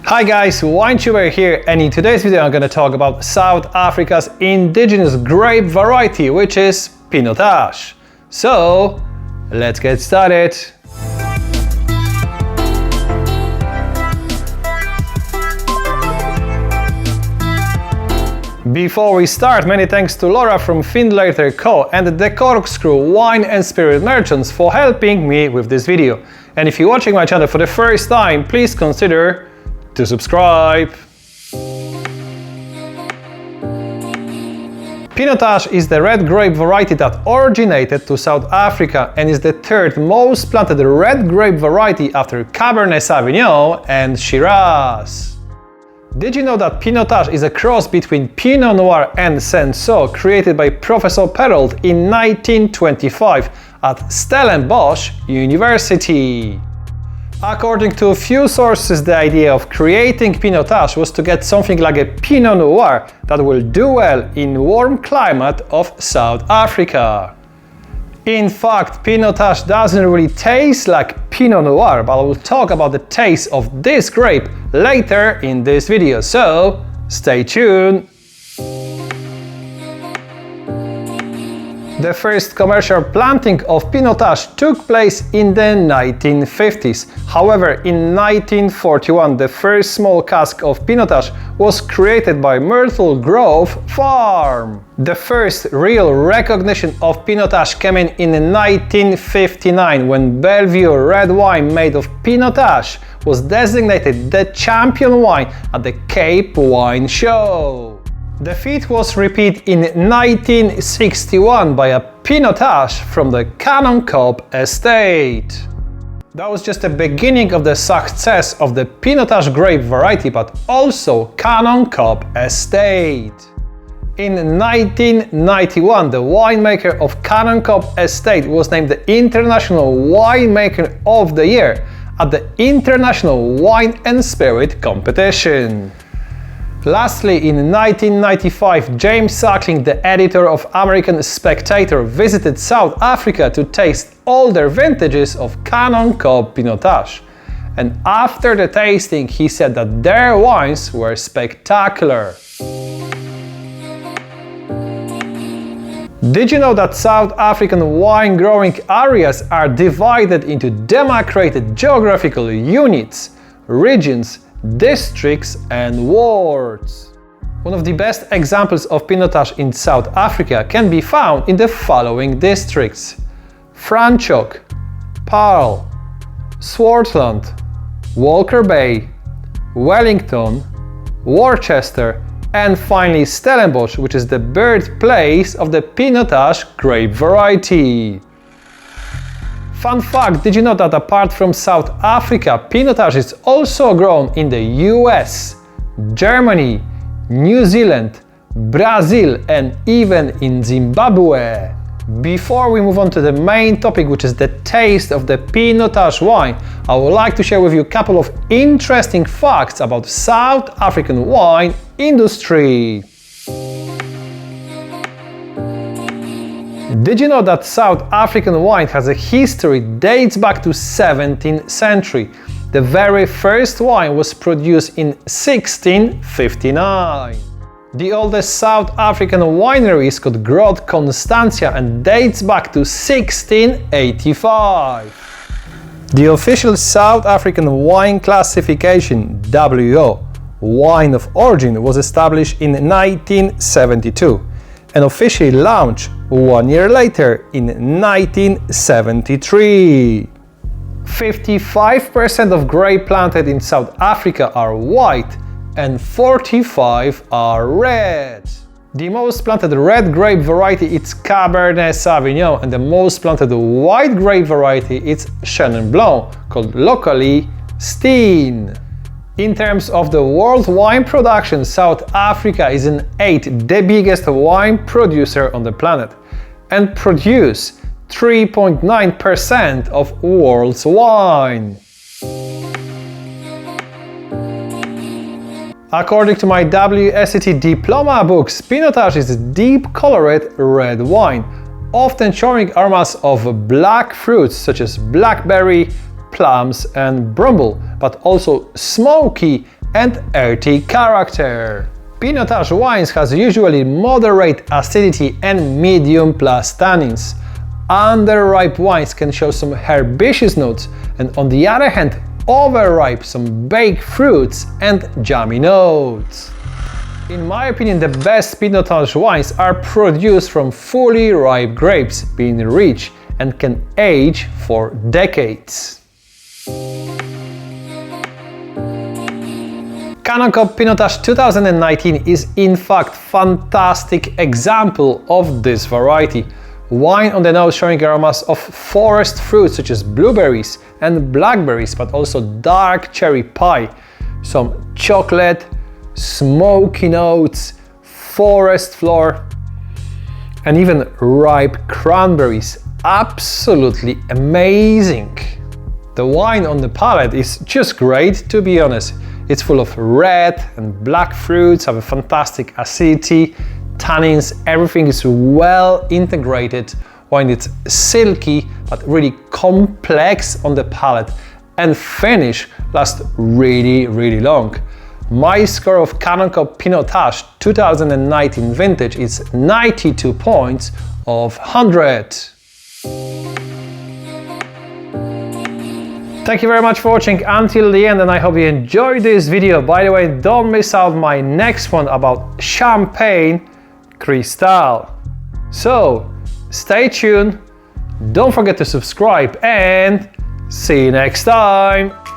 Hi guys, WineTuber here, and in today's video I'm going to talk about South Africa's indigenous grape variety, which is Pinotage. So, let's get started. Before we start, many thanks to Laura from Findlater Co. and the Corkscrew Wine and Spirit Merchants for helping me with this video. And if you're watching my channel for the first time, please consider to subscribe. Pinotage is the red grape variety that originated to South Africa and is the third most planted red grape variety after Cabernet Sauvignon and Shiraz. Did you know that Pinotage is a cross between Pinot Noir and Cinsault, created by Professor Paarl in 1925 at Stellenbosch University? According to a few sources, the idea of creating Pinotage was to get something like a Pinot Noir that will do well in warm climate of South Africa. In fact, Pinotage doesn't really taste like Pinot Noir, but I will talk about the taste of this grape later in this video, so stay tuned. The first commercial planting of Pinotage took place in the 1950s. However, in 1941, the first small cask of Pinotage was created by Myrtle Grove Farm. The first real recognition of Pinotage came in 1959, when Bellevue red wine made of Pinotage was designated the champion wine at the Cape Wine Show. The feat was repeated in 1961 by a Pinotage from the Cannon Cobb estate. That was just the beginning of the success of the Pinotage grape variety, but also Cannon Cobb estate. In 1991, the winemaker of Cannon Cobb estate was named the International Winemaker of the Year at the International Wine and Spirit Competition. Lastly, in 1995, James Suckling, the editor of American Spectator, visited South Africa to taste older vintages of Cannon Cobb Pinotage. And after the tasting, he said that their wines were spectacular. Did you know that South African wine growing areas are divided into demarcated geographical units, regions, districts and wards? One of the best examples of Pinotage in South Africa can be found in the following districts: Franschhoek, Paarl, Swartland, Walker Bay, Wellington, Worcester and finally Stellenbosch, which is the birthplace of the Pinotage grape variety. Fun fact, did you know that apart from South Africa, Pinotage is also grown in the US, Germany, New Zealand, Brazil and even in Zimbabwe? Before we move on to the main topic, which is the taste of the Pinotage wine, I would like to share with you a couple of interesting facts about South African wine industry. Did you know that South African wine has a history dates back to 17th century? The very first wine was produced in 1659. The oldest South African winery is called Groot Constantia and dates back to 1685. The official South African wine classification, WO, wine of origin, was established in 1972 and officially launched 1 year later in 1973. 55% of grape planted in South Africa are white and 45 are red. The most planted red grape variety is Cabernet Sauvignon and the most planted white grape variety is Chenin Blanc, called locally steen. In terms of the world wine production, South Africa is in 8th the biggest wine producer on the planet and produce 3.9% of world's wine. According to my WSET diploma books, Pinotage is a deep-colored red wine, often showing aromas of black fruits such as blackberry, plums and bramble, but also smoky and earthy character. Pinotage wines has usually moderate acidity and medium plus tannins. Underripe wines can show some herbaceous notes, and on the other hand, overripe some baked fruits and jammy notes. In my opinion, the best Pinotage wines are produced from fully ripe grapes, being rich and can age for decades. Canoncob Pinotage 2019 is in fact fantastic example of this variety. Wine on the nose showing aromas of forest fruits such as blueberries and blackberries, but also dark cherry pie, some chocolate, smoky notes, forest floor, and even ripe cranberries. Absolutely amazing! The wine on the palate is just great, to be honest. It's full of red and black fruits, have a fantastic acidity, tannins, everything is well integrated. Wine is silky but really complex on the palate, and finish lasts really long. My score of Canoncob Pinotage 2019 vintage is 92 points of 100. Thank you very much for watching until the end, and I hope you enjoyed this video. By the way, don't miss out my next one about Champagne Cristal. So, stay tuned, don't forget to subscribe, and see you next time!